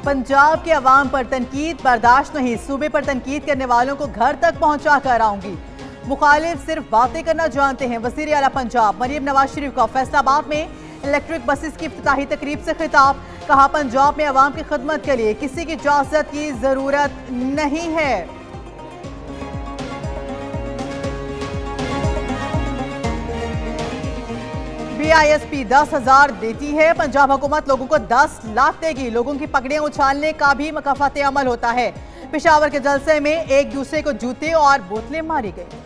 पंजाब के अवाम पर तनकीद बर्दाश्त नहीं, सूबे पर तनकीद करने वालों को घर तक पहुंचा कर आऊंगी। मुखालिफ सिर्फ बातें करना जानते हैं। वज़ीर आला पंजाब मरियम नवाज शरीफ का फैसलाबाद में इलेक्ट्रिक बसेस की इफ्तिताही तकरीब से खिताब। कहा, पंजाब में अवाम की खिदमत के लिए किसी की इजाजत की जरूरत नहीं है। BISP 10,000 देती है। पंजाब हुकूमत लोगों को 10 लाख देगी। लोगों की पगड़ियां उछालने का भी मकाफात अमल होता है। पेशावर के जलसे में एक दूसरे को जूते और बोतलें मारी गई।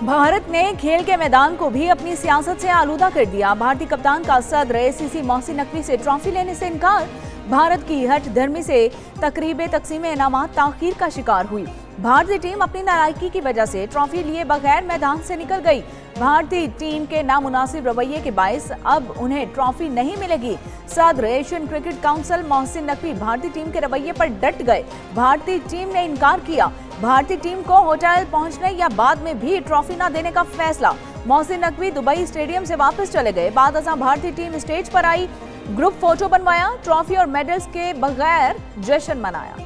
भारत ने खेल के मैदान को भी अपनी सियासत से आलूदा कर दिया। भारतीय कप्तान का सदर ACC मोहसिन नकवी से ट्रॉफी लेने से इनकार। भारत की हठ धर्मी से तकरीब तकसीम इनामात ताखीर का शिकार हुई। भारतीय टीम अपनी नालायकी की वजह से ट्रॉफी लिए बगैर मैदान से निकल गई। भारतीय टीम के नामुनासिब रवैये के बायस अब उन्हें ट्रॉफी नहीं मिलेगी। सदर Asian cricket council Mohsin Naqvi भारतीय टीम के रवैये पर डट गए। भारतीय टीम ने इनकार किया। भारतीय टीम को होटल पहुंचने या बाद में भी ट्रॉफी न देने का फैसला। मोहसिन नकवी दुबई स्टेडियम से वापस चले गए। बाद अज़ां भारतीय टीम स्टेज पर आई, ग्रुप फोटो बनवाया, ट्रॉफी और मेडल्स के बगैर जश्न मनाया।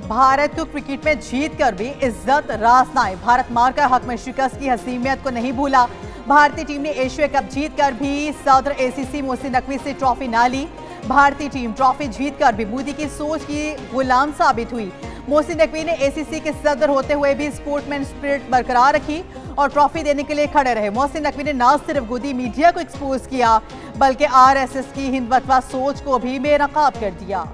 भारत को क्रिकेट में जीत कर भी इज्जत रास न आई। भारत मार का हक में शिकस्त की हसीमियत को नहीं भूला। भारतीय टीम ने एशिया कप जीत कर भी सदर ACC मोहसिन नकवी से ट्रॉफी ना ली। भारतीय टीम ट्रॉफी जीत कर भी मोदी की सोच की गुलाम साबित हुई। मोहसिन नकवी ने ACC के सदर होते हुए भी स्पोर्ट्समैन स्पिरिट बरकरार रखी और ट्रॉफी देने के लिए खड़े रहे। मोहसिन नकवी ने न सिर्फ गोदी मीडिया को एक्सपोज किया बल्कि RSS की हिंदुत्व सोच को भी बेनकाब कर दिया।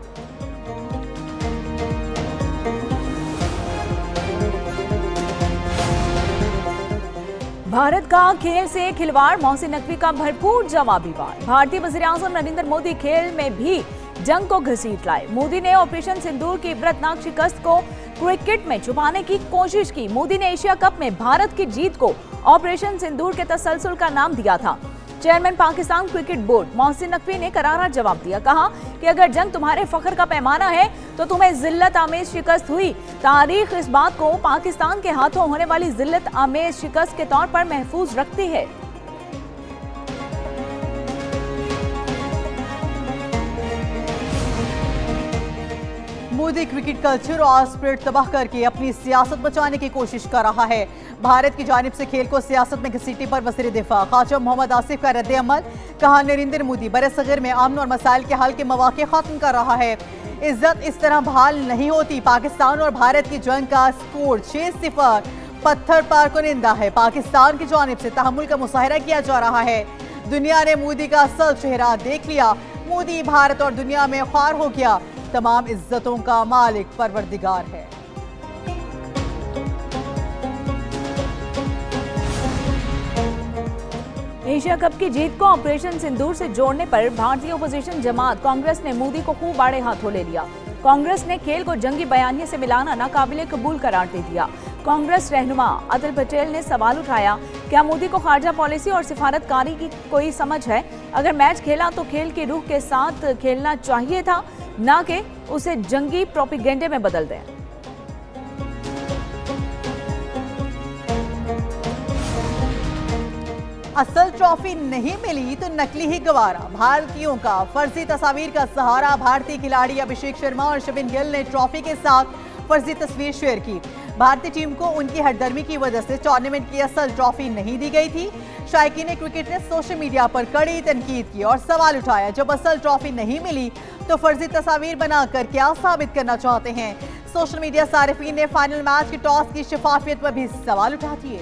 भारत का खेल से खिलवाड़, मोहसिन नकवी का भरपूर जवाबी वार। भारतीय वज़ीर-ए-आज़म नरेंद्र मोदी खेल में भी जंग को घसीट लाए। मोदी ने ऑपरेशन सिंदूर की इबरतनाक शिकस्त को क्रिकेट में छुपाने की कोशिश की। मोदी ने एशिया कप में भारत की जीत को ऑपरेशन सिंदूर के तसलसल का नाम दिया था। Chairman Pakistan cricket board Mohsin Naqvi ने करारा जवाब दिया। कहा कि अगर जंग तुम्हारे फख्र का पैमाना है तो तुम्हें जिल्लत आमेज शिकस्त हुई। तारीख इस बात को पाकिस्तान के हाथों होने वाली जिल्लत आमेज शिकस्त के तौर पर महफूज रखती है। मोदी क्रिकेट कल्चर और स्पिरिट तबाह करके अपनी सियासत बचाने की कोशिश कर रहा है। भारत की जानिब से खेल को सियासत में घसीटने पर वज़ीर दिफा ख्वाजा मोहम्मद आसिफ का रद्द अमल। कहा, नरेंद्र मोदी बरसग़ीर में अमन और मसाइल के हल के मौक़े खत्म कर रहा है। इज्जत इस तरह बहाल नहीं होती। पाकिस्तान और भारत की जंग का स्कोर 6-0 पत्थर पर कुनिंदा है। पाकिस्तान की जानिब से तहम्मुल का मुजाहरा किया जा रहा है। दुनिया ने मोदी का असल चेहरा देख लिया। मोदी भारत और दुनिया में ख्वार हो गया। तमाम इज्जतों का मालिक परवरदिगार है। एशिया कप की जीत को ऑपरेशन सिंदूर से जोड़ने पर भारतीय ओपोजिशन जमात कांग्रेस ने मोदी को खूब आड़े हाथों ले लिया। कांग्रेस ने खेल को जंगी बयानिए से मिलाना नाकाबिले कबूल करार दे दिया। कांग्रेस रहनुमा अतुल पटेल ने सवाल उठाया, क्या मोदी को खारजा पॉलिसी और सिफारतकारी की कोई समझ है? अगर मैच खेला तो खेल की रूह के साथ खेलना चाहिए था, ना कि उसे जंगी प्रोपेगेंडे में बदल दें। असल ट्रॉफी नहीं मिली तो नकली ही गवारा। भारतीयों का फर्जी तस्वीर का सहारा। भारतीय खिलाड़ी अभिषेक शर्मा और शुभमन गिल ने ट्रॉफी के साथ फर्जी तस्वीर शेयर की। भारतीय टीम को उनकी हठधर्मी की वजह से टूर्नामेंट की असल ट्रॉफी नहीं दी गई थी। शायकीन क्रिकेट ने सोशल मीडिया पर कड़ी तनकीद की और सवाल उठाया, जब असल ट्रॉफी नहीं मिली तो फर्जी तस्वीर बनाकर क्या साबित करना चाहते हैं? सोशल मीडिया सारिफीन ने फाइनल मैच की टॉस की शफाफियत पर भी सवाल उठा दिए।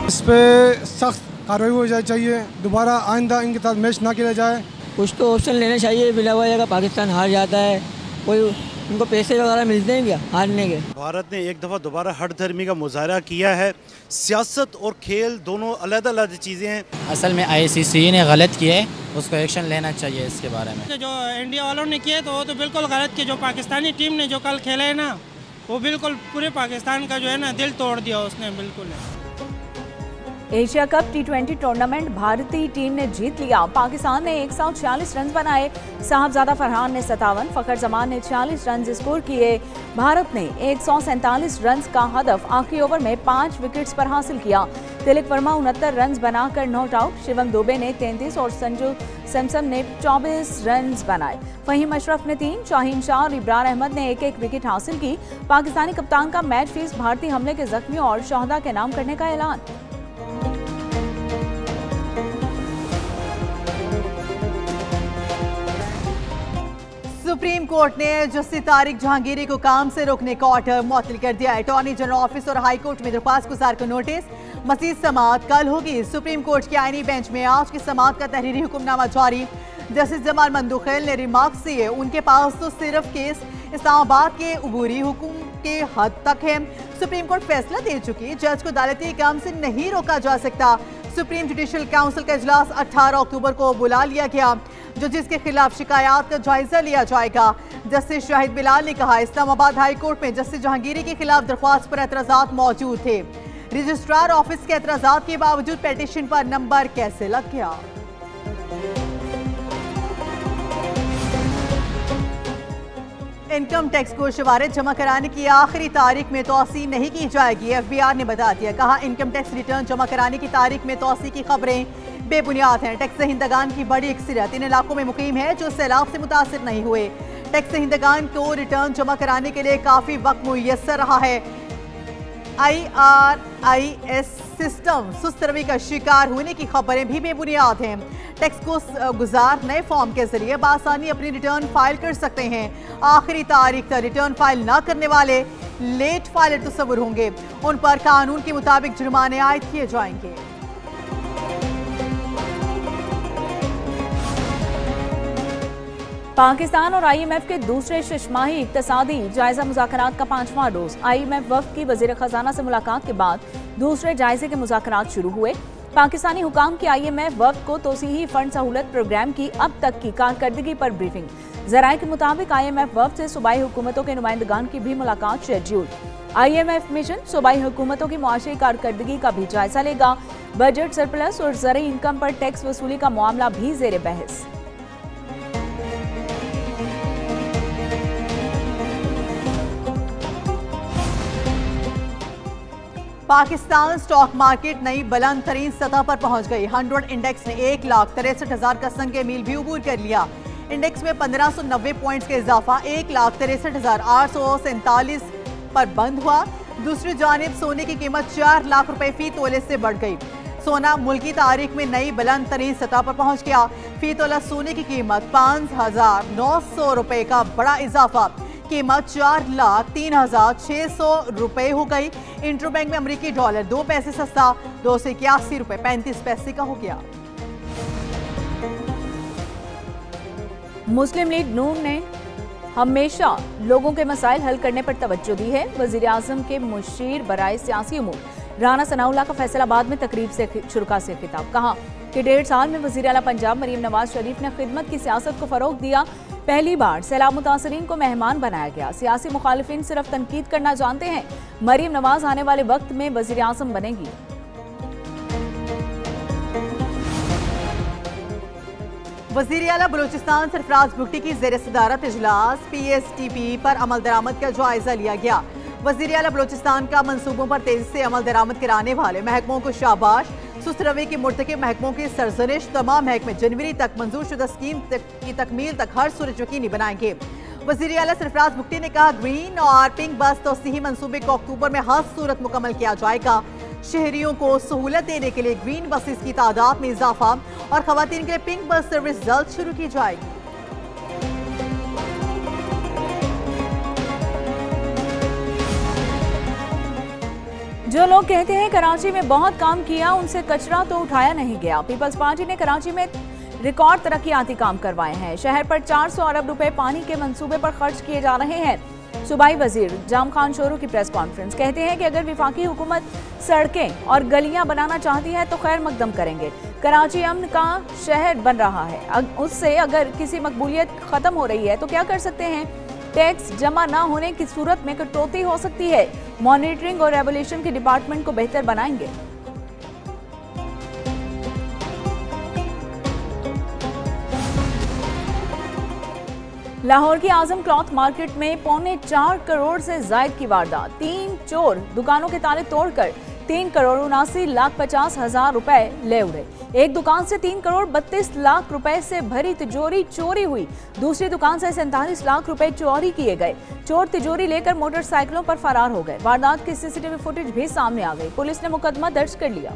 इस पे सख्त कार्रवाई हो जानी चाहिए। दोबारा आइंदा इनके साथ मैच ना खेला जाए। कुछ तो ऑप्शन लेने चाहिए। बिला वजह अगर पाकिस्तान हार जाता है, कोई उनको पैसे वगैरह मिलते हैं क्या हारने के? भारत ने एक दफ़ा दोबारा हठ धर्मी का मुजाहरा किया है। सियासत और खेल दोनों अलग-अलग चीज़ें हैं। असल में ICC ने गलत किया है, उसको एक्शन लेना चाहिए इसके बारे में। जो इंडिया वालों ने किया तो वो तो बिल्कुल गलत किया। जो पाकिस्तानी टीम ने जो कल खेला है ना, वो बिल्कुल पूरे पाकिस्तान का जो है ना दिल तोड़ दिया उसने बिल्कुल। एशिया कप टी20 टूर्नामेंट भारतीय टीम ने जीत लिया। पाकिस्तान ने 146 रन बनाए। साहबजादा फरहान ने 57, फखर जमान ने 40 रन स्कोर किए। भारत ने 147 रन का हदफ आखिरी ओवर में 5 विकेट्स पर हासिल किया। तिलक वर्मा 69 रन बनाकर नॉट आउट। शिवम दुबे ने 33 और संजू सैमसन ने 24 रन बनाए। फहीम अशरफ ने 3, शाहीन शाह और इब्रार अहमद ने एक विकेट हासिल की। पाकिस्तानी कप्तान का मैच फीस भारतीय हमले के जख्मियों और शहदा के नाम करने का ऐलान। सुप्रीम कोर्ट ने जस्टिस तारिक जहांगीरी को काम से रोकने का ऑर्डर मुअत्तल कर दिया। अटॉर्नी जनरल ऑफिस और हाई कोर्ट में दरख्वास्त गुजार को नोटिस। मजीद समाअत कल होगी। सुप्रीम कोर्ट के आईनी बेंच में आज की समाअत का तहरीरी हुक्मनामा जारी। जस्टिस जमाल मंदुखेल ने रिमार्क्स दिए, उनके पास तो सिर्फ केस इस्लामाबाद के अबूरी हुक्म के हद तक है। सुप्रीम कोर्ट फैसला दे चुकी, जज को अदालती काम से नहीं रोका जा सकता। सुप्रीम जुडिशल काउंसिल का इजलास 18 अक्टूबर को बुला लिया गया, जो जिसके खिलाफ शिकायत का जायजा लिया जाएगा। जस्टिस शाहिद बिलाल ने कहा, इस्लामाबाद हाई कोर्ट में जस्टिस जहांगीरी के खिलाफ दरख्वास्त पर एतराजात मौजूद थे। रजिस्ट्रार ऑफिस के एतराजात के बावजूद पेटिशन पर नंबर कैसे लग गया। इनकम टैक्स को शवारित जमा कराने की आखिरी तारीख में तोसी नहीं की जाएगी। FBI ने बता दिया, कहा इनकम टैक्स रिटर्न जमा कराने की तारीख में तोसी की खबरें बेबुनियाद हैं। टैक्स दहिंदगान की बड़ी अक्सरियत इन इलाकों में मुकीम है जो सैलाब से मुतासिर नहीं हुए। टैक्स दहिंदगान को रिटर्न जमा कराने के लिए काफी वक्त मुयस्सर रहा है। IRIS सिस्टम सुस्त रवि का शिकार होने की खबरें भी बेबुनियाद हैं। टैक्स को गुजार नए फॉर्म के जरिए बासानी अपनी रिटर्न फाइल कर सकते हैं। आखिरी तारीख तक रिटर्न फाइल न करने वाले लेट फाइलर तस्वुर होंगे, उन पर कानून के मुताबिक जुर्माने आयद किए जाएंगे। पाकिस्तान और IMF के दूसरे शशमाही इक्तसादी जायजा मुज़ाकरात का 5वां रोज। IMF वफ्द की वज़ीर ख़ज़ाना से मुलाकात के बाद दूसरे जायजे के मुज़ाकरात शुरू हुए। पाकिस्तानी हुकाम की IMF वफ्द को तोसीही फंड सहूलत प्रोग्राम की अब तक की कारकर्दगी पर ब्रीफिंग। ज़राए के मुताबिक IMF वफ्द से सूबाई हुकूमतों के नुमाइंदगान की भी मुलाकात शेड्यूल। IMF मिशन सूबाई हुकूमतों की मुआशी कारकर्दगी का भी जायजा लेगा। बजट सरप्लस और ज़रूरी इनकम पर टैक्स वसूली का मामला भी ज़ेर बहस। पाकिस्तान स्टॉक मार्केट नई बुलंद तरीन सतह पर पहुंच गई। 100 इंडेक्स ने 1,63,000 का संगे मील भी अबूर कर लिया। इंडेक्स में 1590 पॉइंट्स का इजाफा 1,63,847 पर बंद हुआ। दूसरी जानिब सोने की कीमत 4 लाख रुपए फी तोले से बढ़ गई। सोना मुल्की तारीख में नई बुलंद तरीन सतह पर पहुंच गया। फी तोला सोने की कीमत 5,900 रुपए का बड़ा इजाफा, कीमत 4,03,600 रुपए हो गई। इंटरबैंक में अमेरिकी डॉलर 2 पैसे सस्ता 281 रुपए 35 पैसे का हो गया। मुस्लिम लीग नून ने हमेशा लोगों के मसाइल हल करने पर तवज्जो दी है। वजीर आजम के मुशीर बराए सियासी उमूर राना सनाउल्लाह का फैसलाबाद में तकरीब से शुरा से खिताब। कहा कि 1.5 साल में वजीर आला पंजाब मरीम नवाज शरीफ ने खिदमत की सियासत को फरोग दिया। पहली बार सैलाब मुतासरीन को मेहमान बनाया गया। सियासी मुखालिफिन सिर्फ तनकीद करना जानते हैं। मरीम नवाज आने वाले वक्त में वजीर आज़म बनेगी। वजीर आला बलूचिस्तान सरफराज भुट्टी की ज़ेर सदारत इजलास PSTP पर अमल दरामद का जायजा लिया गया। वजीर आला बलूचिस्तान का मंसूबों पर तेजी से अमल दरामद कराने वाले महकमों को शाबाश। सुस्त रवै के मुर्तकिब महकमों की सरजनिश। तमाम महकमे जनवरी तक मंजूर शुदा स्कीम की तकमील तक हर सूरत यकीनी बनाएंगे। वजीर आला सरफराज भुट्टी ने कहा, ग्रीन और पिंक बस तोसीही मंसूबे को अक्टूबर में हर सूरत मुकम्मल किया जाएगा। शहरियों को सहूलत देने के लिए ग्रीन बसेस की तादाद में इजाफा और खवातीन के लिए पिंक बस सर्विस जल्द शुरू की जाएगी। जो लोग कहते हैं कराची में बहुत काम किया, उनसे कचरा तो उठाया नहीं गया। पीपल्स पार्टी ने कराची में रिकॉर्ड तरक्याती काम करवाए हैं। शहर पर 400 अरब रुपए पानी के मंसूबे पर खर्च किए जा रहे हैं। सूबाई वजीर जाम खान शोरू की प्रेस कॉन्फ्रेंस। कहते हैं कि अगर विफाकी हुकूमत सड़कें और गलियां बनाना चाहती है तो खैर मकदम करेंगे। कराची अमन का शहर बन रहा है, उससे अगर किसी मकबूलियत खत्म हो रही है तो क्या कर सकते हैं। टैक्स जमा ना होने की सूरत में कटौती हो सकती है। मॉनिटरिंग और रेगुलेशन के डिपार्टमेंट को बेहतर बनाएंगे। लाहौर की आजम क्लॉथ मार्केट में 3.25 करोड़ से जायद की वारदात। 3 चोर दुकानों के ताले तोड़कर 3,79,50,000 रुपए ले उड़े। एक दुकान से 3 करोड़ 32 लाख रुपए से भरी तिजोरी चोरी हुई। दूसरी दुकान से 47 लाख रुपए चोरी किए गए। चोर तिजोरी लेकर मोटरसाइकिलों पर फरार हो गए। वारदात की सीसीटीवी फुटेज भी सामने आ गई। पुलिस ने मुकदमा दर्ज कर लिया।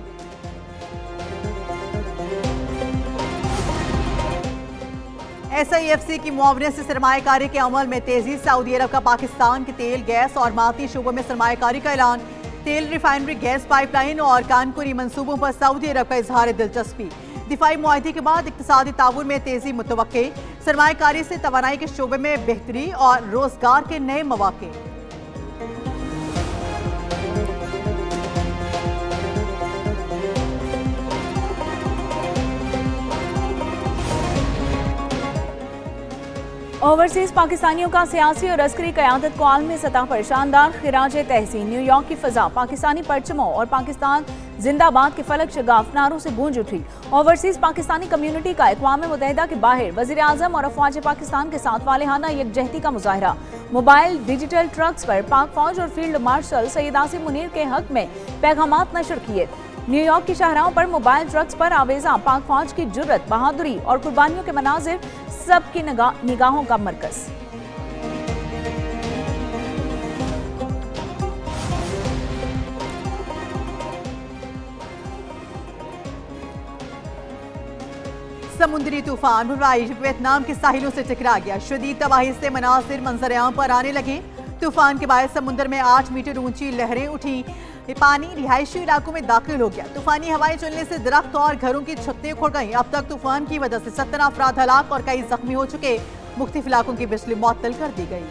SIFC की मुआवनत से सरमायाकारी के अमल में तेजी। सऊदी अरब का पाकिस्तान के तेल, गैस और मादनी शोबों में सरमायाकारी का ऐलान। तेल रिफाइनरी, गैस पाइपलाइन और कानपुरी मंसूबों पर सऊदी अरब का इजहार दिलचस्पी। दिफाई मुआहदे के बाद इक्तिसादी ताउन में तेजी मुतवक्के। सरमायाकारी से तवानाई के शोबे में बेहतरी और रोजगार के नए मौके। ओवरसीज पाकिस्तानियों का सियासी और अस्करी क़यादत को आलमी सतह पर शानदार खिराज तहसीन। न्यूयॉर्क की फ़ज़ा पाकिस्तानी परचमों और पाकिस्तान जिंदाबाद के फलक शगाफ नारों से गूंज उठी। ओवरसीज पाकिस्तानी कम्युनिटी का अक़वाम मुत्तहिदा के बाहर वज़ीर आज़म और अफ़वाज पाकिस्तान के साथ वालेहाना यकजहती का मुजाहरा। मोबाइल डिजिटल ट्रक्स पर पाक फौज और फील्ड मार्शल सैयद आसिम मुनीर के हक में पैगामात नशर किए। न्यूयॉर्क की शाहराहों पर मोबाइल ट्रक्स पर आवेजा पाक फौज की जुर्रत, बहादुरी और कुर्बानियों के मनाजिर सबकी निगाहों का मरकज। समुद्री तूफान बुराइश वियतनाम के साहिलों से टकरा गया। शदीद तबाही से मनासिर मंजर-ए-आम पर आने लगे। तूफान के बाद समुद्र में 8 मीटर ऊंची लहरें उठी। पानी रिहायशी इलाकों में दाखिल हो गया। तूफानी हवाएं चलने से दरख्त और घरों की छतें खुड़ गईं। अब तक तूफान की वजह से 17 अफराद हलाक और कई जख्मी हो चुके। मुख्तलिफ इलाकों की बिजली मुअत्तल कर दी गई।